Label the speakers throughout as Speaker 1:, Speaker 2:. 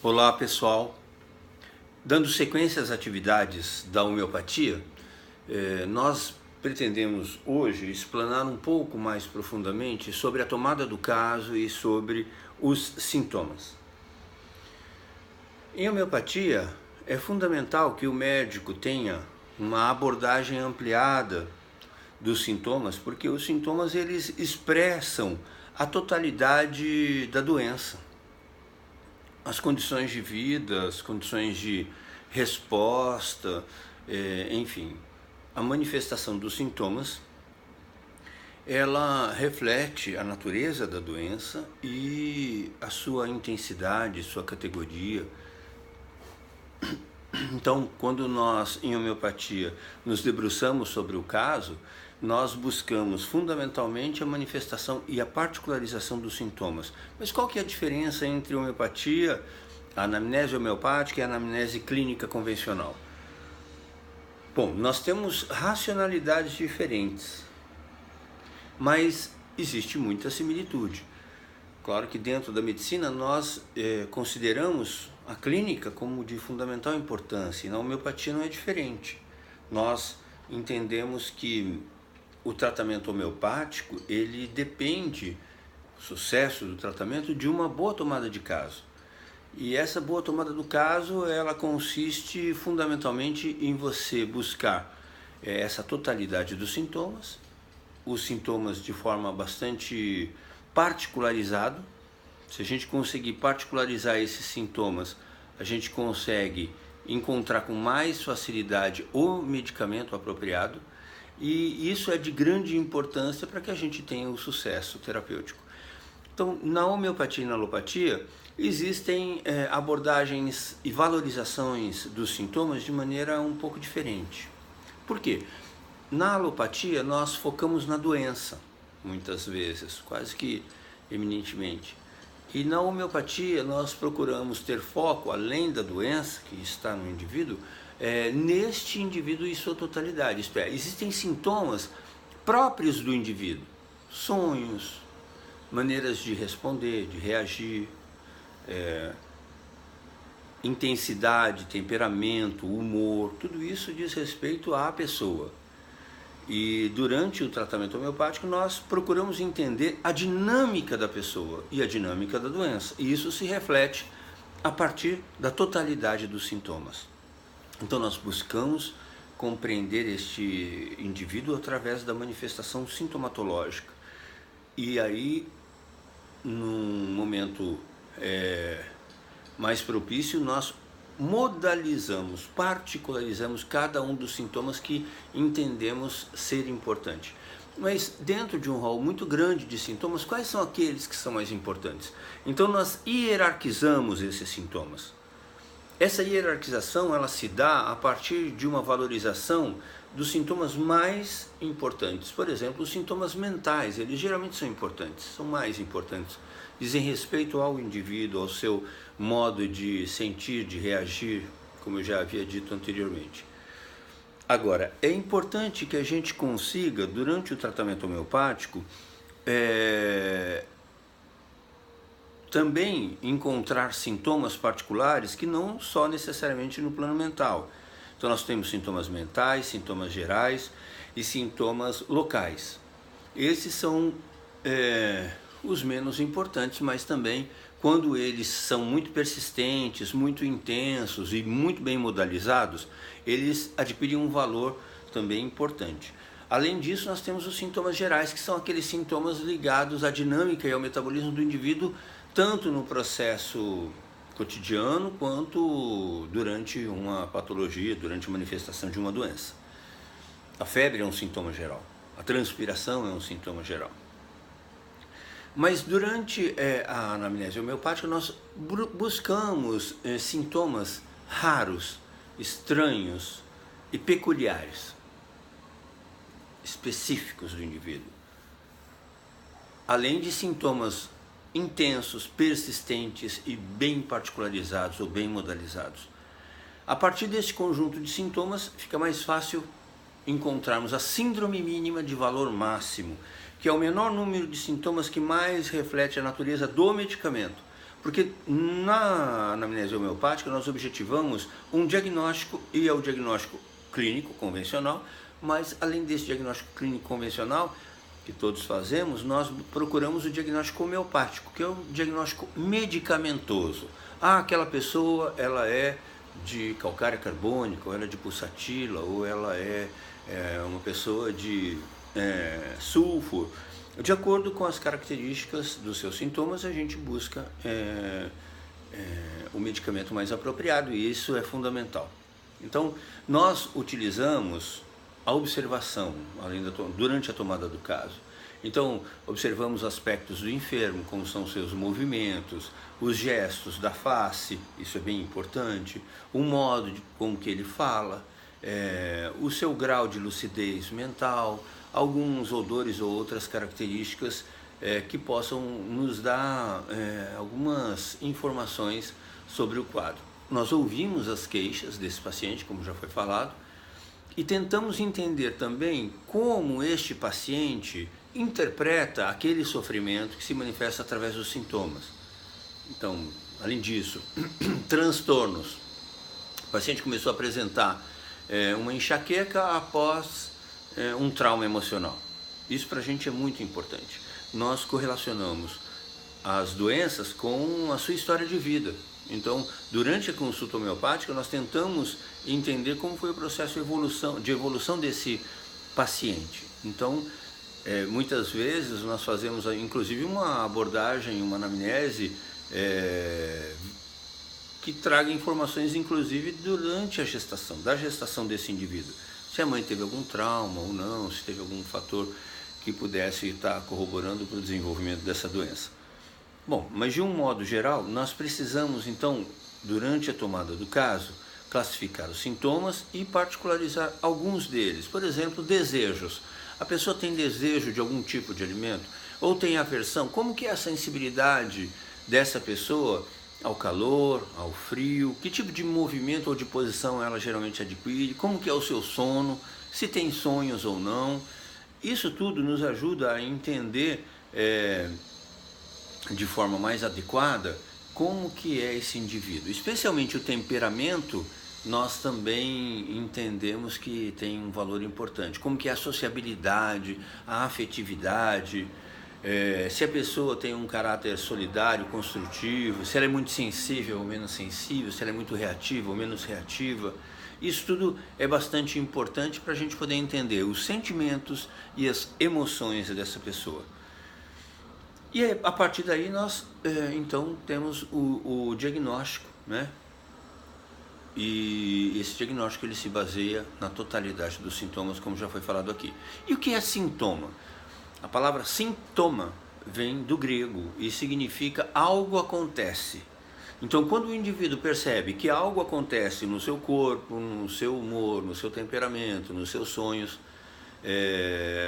Speaker 1: Olá pessoal, dando sequência às atividades da homeopatia, nós pretendemos hoje explanar um pouco mais profundamente sobre a tomada do caso e sobre os sintomas. Em homeopatia é fundamental que o médico tenha uma abordagem ampliada dos sintomas, porque os sintomas eles expressam a totalidade da doença. As condições de vida, as condições de resposta, enfim, a manifestação dos sintomas, ela reflete a natureza da doença e a sua intensidade, sua categoria. Então, quando nós, em homeopatia, nos debruçamos sobre o caso, nós buscamos fundamentalmente a manifestação e a particularização dos sintomas. Mas qual que é a diferença entre a homeopatia, a anamnese homeopática e a anamnese clínica convencional? Bom, nós temos racionalidades diferentes, mas existe muita similitude. Claro que dentro da medicina nós consideramos a clínica como de fundamental importância, e na homeopatia não é diferente. Nós entendemos que o tratamento homeopático, ele depende, o sucesso do tratamento, de uma boa tomada de caso. E essa boa tomada do caso, ela consiste fundamentalmente em você buscar essa totalidade dos sintomas, os sintomas de forma bastante particularizada. Se a gente conseguir particularizar esses sintomas, a gente consegue encontrar com mais facilidade o medicamento apropriado, e isso é de grande importância para que a gente tenha o sucesso terapêutico. Então, na homeopatia e na alopatia, existem abordagens e valorizações dos sintomas de maneira um pouco diferente. Por quê? Na alopatia, nós focamos na doença, muitas vezes, quase que eminentemente. E na homeopatia, nós procuramos ter foco, além da doença que está no indivíduo, neste indivíduo em sua totalidade. Isto é, existem sintomas próprios do indivíduo, sonhos, maneiras de responder, de reagir, intensidade, temperamento, humor, tudo isso diz respeito à pessoa. E durante o tratamento homeopático nós procuramos entender a dinâmica da pessoa e a dinâmica da doença, e isso se reflete a partir da totalidade dos sintomas. Então nós buscamos compreender este indivíduo através da manifestação sintomatológica. E aí, num momento mais propício, nós modalizamos, particularizamos cada um dos sintomas que entendemos ser importante. Mas dentro de um rol muito grande de sintomas, quais são aqueles que são mais importantes? Então nós hierarquizamos esses sintomas. Essa hierarquização ela se dá a partir de uma valorização dos sintomas mais importantes. Por exemplo, os sintomas mentais, eles geralmente são importantes, são mais importantes. Dizem respeito ao indivíduo, ao seu modo de sentir, de reagir, como eu já havia dito anteriormente. Agora, é importante que a gente consiga, durante o tratamento homeopático, também encontrar sintomas particulares que não só necessariamente no plano mental. Então nós temos sintomas mentais, sintomas gerais e sintomas locais. Esses são os menos importantes, mas também quando eles são muito persistentes, muito intensos e muito bem modalizados, eles adquirem um valor também importante. Além disso, nós temos os sintomas gerais, que são aqueles sintomas ligados à dinâmica e ao metabolismo do indivíduo, tanto no processo cotidiano quanto durante uma patologia, durante a manifestação de uma doença. A febre é um sintoma geral, a transpiração é um sintoma geral. Mas durante a anamnese homeopática nós buscamos sintomas raros, estranhos e peculiares, específicos do indivíduo. Além de sintomas intensos, persistentes e bem particularizados ou bem modalizados. A partir desse conjunto de sintomas fica mais fácil encontrarmos a síndrome mínima de valor máximo, que é o menor número de sintomas que mais reflete a natureza do medicamento. Porque na anamnese homeopática nós objetivamos um diagnóstico, e é o diagnóstico clínico convencional, mas além desse diagnóstico clínico convencional que todos fazemos, nós procuramos o diagnóstico homeopático, que é o diagnóstico medicamentoso. Ah, aquela pessoa, ela é de calcária carbônica, ou ela é de pulsatila, ou ela é uma pessoa de sulfur. De acordo com as características dos seus sintomas, a gente busca o medicamento mais apropriado, e isso é fundamental. Então, nós utilizamos a observação durante a tomada do caso. Então, observamos aspectos do enfermo, como são seus movimentos, os gestos da face, isso é bem importante, o modo com que ele fala, o seu grau de lucidez mental, alguns odores ou outras características que possam nos dar algumas informações sobre o quadro. Nós ouvimos as queixas desse paciente, como já foi falado, e tentamos entender também como este paciente interpreta aquele sofrimento que se manifesta através dos sintomas. Então, além disso, transtornos. O paciente começou a apresentar uma enxaqueca após um trauma emocional. Isso para a gente é muito importante. Nós correlacionamos as doenças com a sua história de vida. Então, durante a consulta homeopática, nós tentamos entender como foi o processo de evolução desse paciente. Então, muitas vezes nós fazemos inclusive uma abordagem, uma anamnese que traga informações inclusive durante a gestação, da gestação desse indivíduo. Se a mãe teve algum trauma ou não, se teve algum fator que pudesse estar corroborando para o desenvolvimento dessa doença. Bom, mas de um modo geral, nós precisamos então, durante a tomada do caso, classificar os sintomas e particularizar alguns deles. Por exemplo, desejos. A pessoa tem desejo de algum tipo de alimento ou tem aversão? Como que é a sensibilidade dessa pessoa ao calor, ao frio? Que tipo de movimento ou de posição ela geralmente adquire? Como que é o seu sono? Se tem sonhos ou não? Isso tudo nos ajuda a entender de forma mais adequada como que é esse indivíduo. Especialmente o temperamento, nós também entendemos que tem um valor importante. Como que é a sociabilidade, a afetividade, se a pessoa tem um caráter solidário, construtivo, se ela é muito sensível ou menos sensível, se ela é muito reativa ou menos reativa. Isso tudo é bastante importante para a gente poder entender os sentimentos e as emoções dessa pessoa. E a partir daí nós, então, temos o diagnóstico, né? E esse diagnóstico ele se baseia na totalidade dos sintomas, como já foi falado aqui. E o que é sintoma? A palavra sintoma vem do grego e significa algo acontece. Então, quando o indivíduo percebe que algo acontece no seu corpo, no seu humor, no seu temperamento, nos seus sonhos,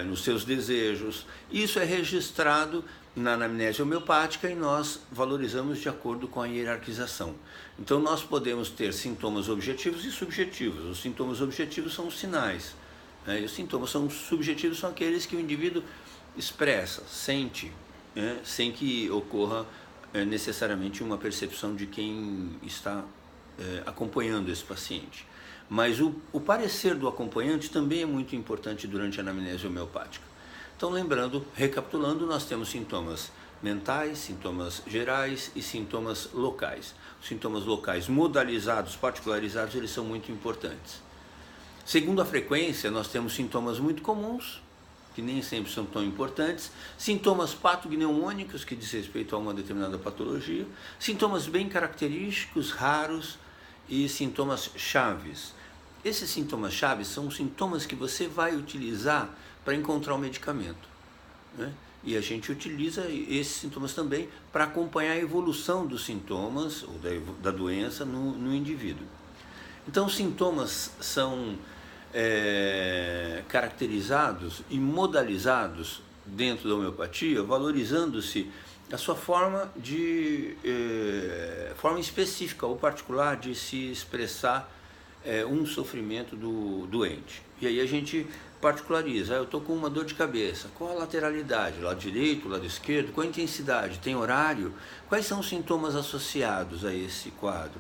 Speaker 1: nos seus desejos, isso é registrado na anamnese homeopática e nós valorizamos de acordo com a hierarquização. Então nós podemos ter sintomas objetivos e subjetivos. Os sintomas objetivos são os sinais, né? E os sintomas subjetivos são aqueles que o indivíduo expressa, sente, né? Sem que ocorra necessariamente uma percepção de quem está acompanhando esse paciente. Mas o parecer do acompanhante também é muito importante durante a anamnese homeopática. Então, lembrando, recapitulando, nós temos sintomas mentais, sintomas gerais e sintomas locais. Os sintomas locais modalizados, particularizados, eles são muito importantes. Segundo a frequência, nós temos sintomas muito comuns, que nem sempre são tão importantes, sintomas patognomônicos, que diz respeito a uma determinada patologia, sintomas bem característicos, raros, e sintomas chaves. Esses sintomas chaves são sintomas que você vai utilizar para encontrar o medicamento, né? E a gente utiliza esses sintomas também para acompanhar a evolução dos sintomas ou da doença no indivíduo. Então, os sintomas são caracterizados e modalizados dentro da homeopatia, valorizando-se a sua forma forma específica ou particular de se expressar um sofrimento do doente. E aí a gente particulariza. Eu estou com uma dor de cabeça. Qual a lateralidade? Lado direito, lado esquerdo? Qual a intensidade? Tem horário? Quais são os sintomas associados a esse quadro?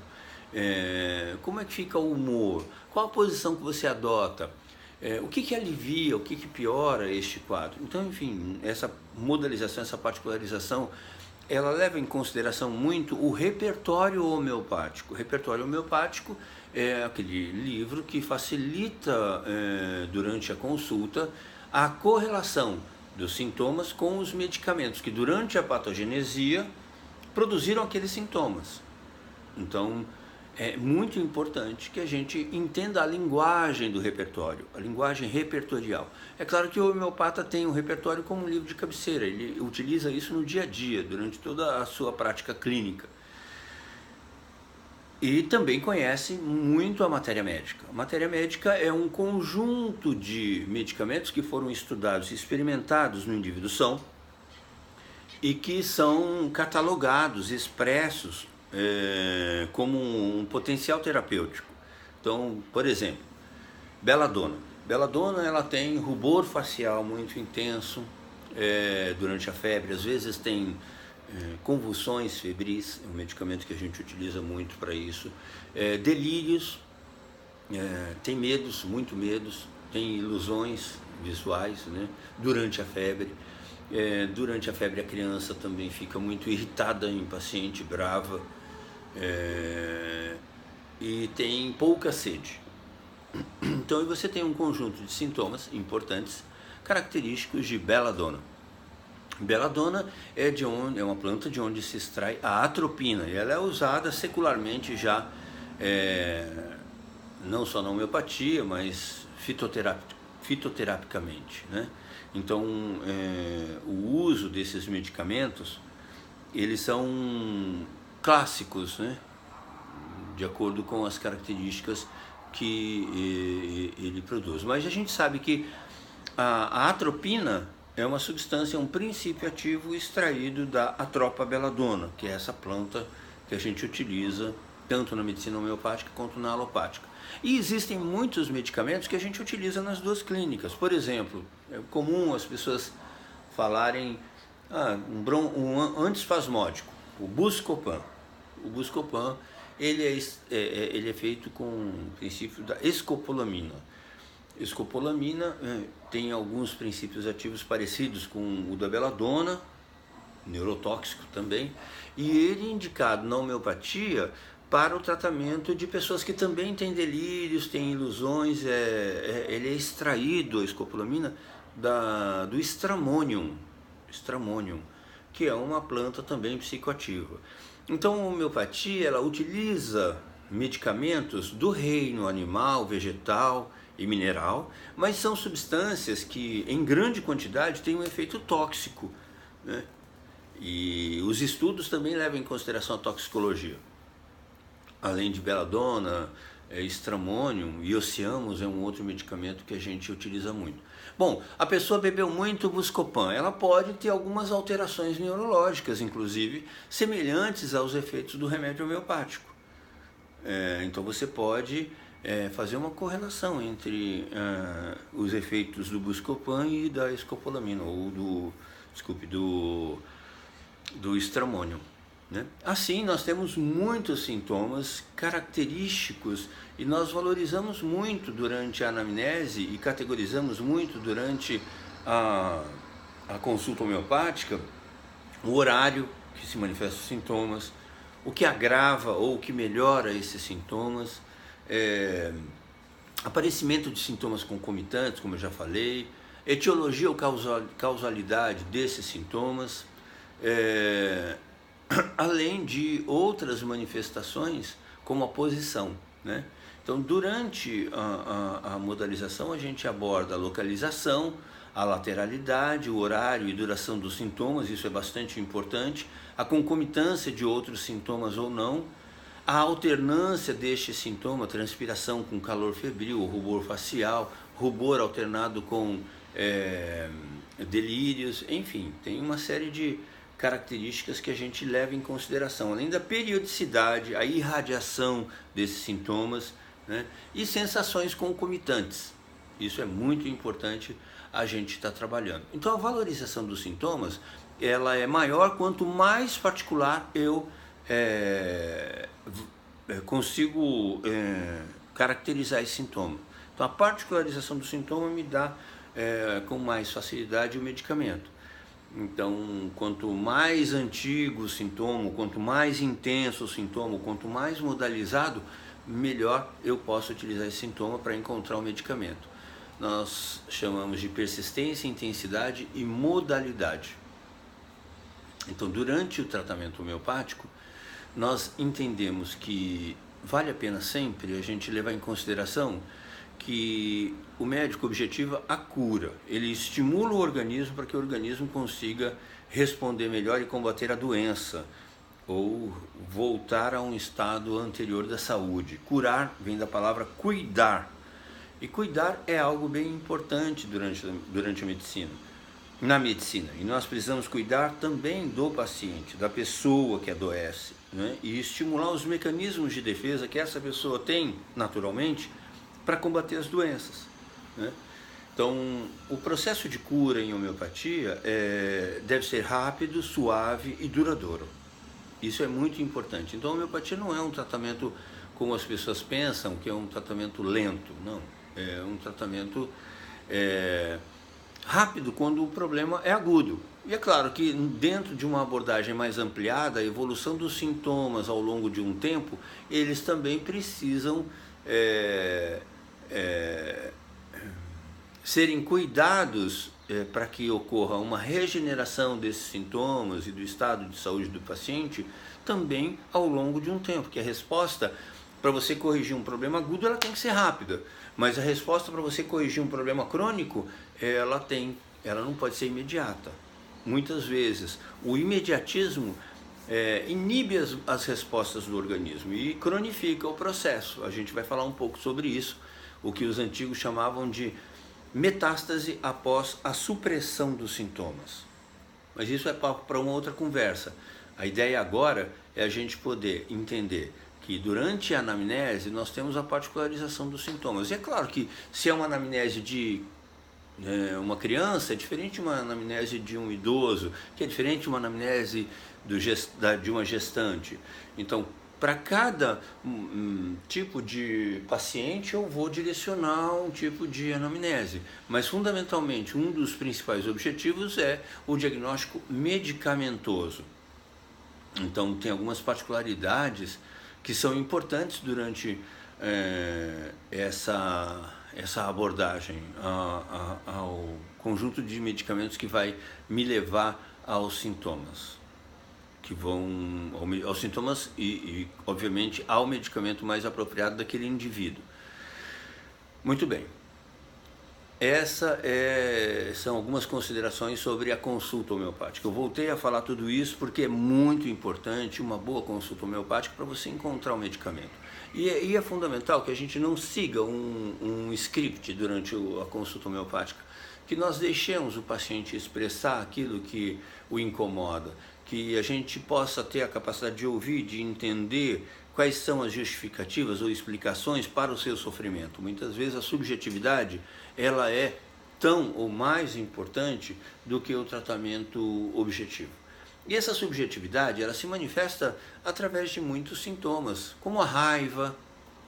Speaker 1: Como é que fica o humor? Qual a posição que você adota? O que alivia, o que piora este quadro? Então, enfim, essa modalização, essa particularização, ela leva em consideração muito o repertório homeopático. O repertório homeopático é aquele livro que facilita, durante a consulta, a correlação dos sintomas com os medicamentos que, durante a patogenesia, produziram aqueles sintomas. Então, é muito importante que a gente entenda a linguagem do repertório, a linguagem repertorial. É claro que o homeopata tem um repertório como um livro de cabeceira, ele utiliza isso no dia a dia, durante toda a sua prática clínica. E também conhece muito a matéria médica. A matéria médica é um conjunto de medicamentos que foram estudados e experimentados no indivíduo são e que são catalogados, expressos, como um potencial terapêutico. Então, por exemplo, beladona. Beladona, ela tem rubor facial muito intenso durante a febre, às vezes tem convulsões febris, é um medicamento que a gente utiliza muito para isso, delírios, tem medos, muito medos, tem ilusões visuais, né, durante a febre. Durante a febre a criança também fica muito irritada, impaciente, brava, e tem pouca sede. Então você tem um conjunto de sintomas importantes, característicos de beladona. Beladona é uma planta de onde se extrai a atropina, e ela é usada secularmente já, não só na homeopatia, mas fitoterapicamente, né? Então, o uso desses medicamentos, eles são clássicos, né? De acordo com as características que ele produz. Mas a gente sabe que a atropina é uma substância, um princípio ativo extraído da Atropa belladona, que é essa planta que a gente utiliza tanto na medicina homeopática quanto na alopática. E existem muitos medicamentos que a gente utiliza nas duas clínicas. Por exemplo, é comum as pessoas falarem um antiespasmódico, o Buscopan. O Buscopan, ele é feito com o princípio da escopolamina. Escopolamina tem alguns princípios ativos parecidos com o da beladona, neurotóxico também, e ele é indicado na homeopatia para o tratamento de pessoas que também têm delírios, têm ilusões. Ele é extraído, a escopolamina, do stramonium, que é uma planta também psicoativa. Então a homeopatia, ela utiliza medicamentos do reino animal, vegetal e mineral, mas são substâncias que em grande quantidade têm um efeito tóxico, né? E os estudos também levam em consideração a toxicologia. Além de beladona, stramonium e ociamos é um outro medicamento que a gente utiliza muito. Bom, a pessoa bebeu muito Buscopan, ela pode ter algumas alterações neurológicas, inclusive, semelhantes aos efeitos do remédio homeopático. Então você pode fazer uma correlação entre os efeitos do Buscopan e da escopolamina, ou do stramonium, né? Assim, nós temos muitos sintomas característicos e nós valorizamos muito durante a anamnese e categorizamos muito durante a consulta homeopática o horário que se manifestam os sintomas, o que agrava ou o que melhora esses sintomas, aparecimento de sintomas concomitantes, como eu já falei, etiologia ou causalidade desses sintomas, além de outras manifestações como a posição, né? Então, durante a modalização, a gente aborda a localização, a lateralidade, o horário e duração dos sintomas, isso é bastante importante, a concomitância de outros sintomas ou não, a alternância deste sintoma, transpiração com calor febril, rubor facial, rubor alternado com delírios, enfim, tem uma série de características que a gente leva em consideração, além da periodicidade, a irradiação desses sintomas, né, e sensações concomitantes. Isso é muito importante a gente estar trabalhando. Então a valorização dos sintomas, ela é maior quanto mais particular eu consigo caracterizar esse sintoma. Então a particularização do sintoma me dá com mais facilidade o medicamento. Então, quanto mais antigo o sintoma, quanto mais intenso o sintoma, quanto mais modalizado, melhor eu posso utilizar esse sintoma para encontrar o medicamento. Nós chamamos de persistência, intensidade e modalidade. Então, durante o tratamento homeopático, nós entendemos que vale a pena sempre a gente levar em consideração que o médico objetiva a cura, ele estimula o organismo para que o organismo consiga responder melhor e combater a doença, ou voltar a um estado anterior da saúde. Curar vem da palavra cuidar, e cuidar é algo bem importante durante a medicina, na medicina, e nós precisamos cuidar também do paciente, da pessoa que adoece, né? E estimular os mecanismos de defesa que essa pessoa tem naturalmente para combater as doenças, né? Então, o processo de cura em homeopatia deve ser rápido, suave e duradouro. Isso é muito importante. Então, a homeopatia não é um tratamento como as pessoas pensam, que é um tratamento lento, não. É um tratamento rápido quando o problema é agudo. E é claro que dentro de uma abordagem mais ampliada, a evolução dos sintomas ao longo de um tempo, eles também precisam serem cuidados para que ocorra uma regeneração desses sintomas e do estado de saúde do paciente também ao longo de um tempo, porque a resposta para você corrigir um problema agudo ela tem que ser rápida, mas a resposta para você corrigir um problema crônico ela não pode ser imediata. Muitas vezes o imediatismo inibe as respostas do organismo e cronifica o processo. A gente vai falar um pouco sobre isso, o que os antigos chamavam de metástase após a supressão dos sintomas. Mas isso é papo para uma outra conversa. A ideia agora é a gente poder entender que durante a anamnese nós temos a particularização dos sintomas. E é claro que se é uma anamnese de uma criança, é diferente de uma anamnese de um idoso, que é diferente de uma anamnese de uma gestante. Então, para cada tipo de paciente eu vou direcionar um tipo de anamnese, mas fundamentalmente um dos principais objetivos é o diagnóstico medicamentoso. Então tem algumas particularidades que são importantes durante essa abordagem ao conjunto de medicamentos que vai me levar aos sintomas, que vão aos sintomas e obviamente ao medicamento mais apropriado daquele indivíduo. Muito bem, são algumas considerações sobre a consulta homeopática. Eu voltei a falar tudo isso porque é muito importante uma boa consulta homeopática para você encontrar o medicamento. E é fundamental que a gente não siga um script durante a consulta homeopática, que nós deixemos o paciente expressar aquilo que o incomoda, que a gente possa ter a capacidade de ouvir, de entender quais são as justificativas ou explicações para o seu sofrimento. Muitas vezes a subjetividade ela é tão ou mais importante do que o tratamento objetivo. E essa subjetividade ela se manifesta através de muitos sintomas, como a raiva,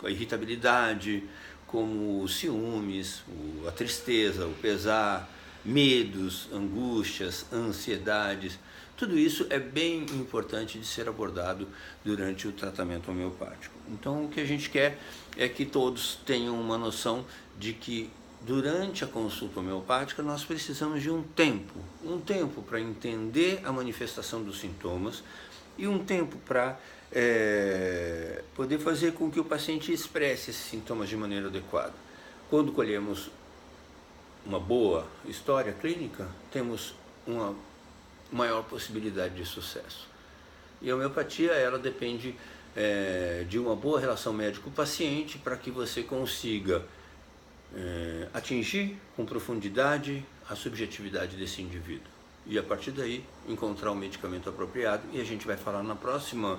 Speaker 1: a irritabilidade, como os ciúmes, a tristeza, o pesar, medos, angústias, ansiedades. Tudo isso é bem importante de ser abordado durante o tratamento homeopático. Então o que a gente quer é que todos tenham uma noção de que durante a consulta homeopática nós precisamos de um tempo para entender a manifestação dos sintomas e um tempo para poder fazer com que o paciente expresse esses sintomas de maneira adequada. Quando colhemos uma boa história clínica, temos uma maior possibilidade de sucesso. E a homeopatia ela depende de uma boa relação médico-paciente para que você consiga atingir com profundidade a subjetividade desse indivíduo e a partir daí encontrar o medicamento apropriado. E a gente vai falar na próxima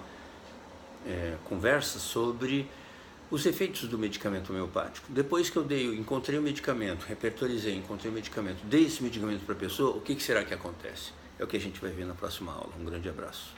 Speaker 1: conversa sobre Os efeitos do medicamento homeopático. Depois que eu encontrei o medicamento, repertorizei, encontrei o medicamento, dei esse medicamento para a pessoa, o que será que acontece? É o que a gente vai ver na próxima aula. Um grande abraço.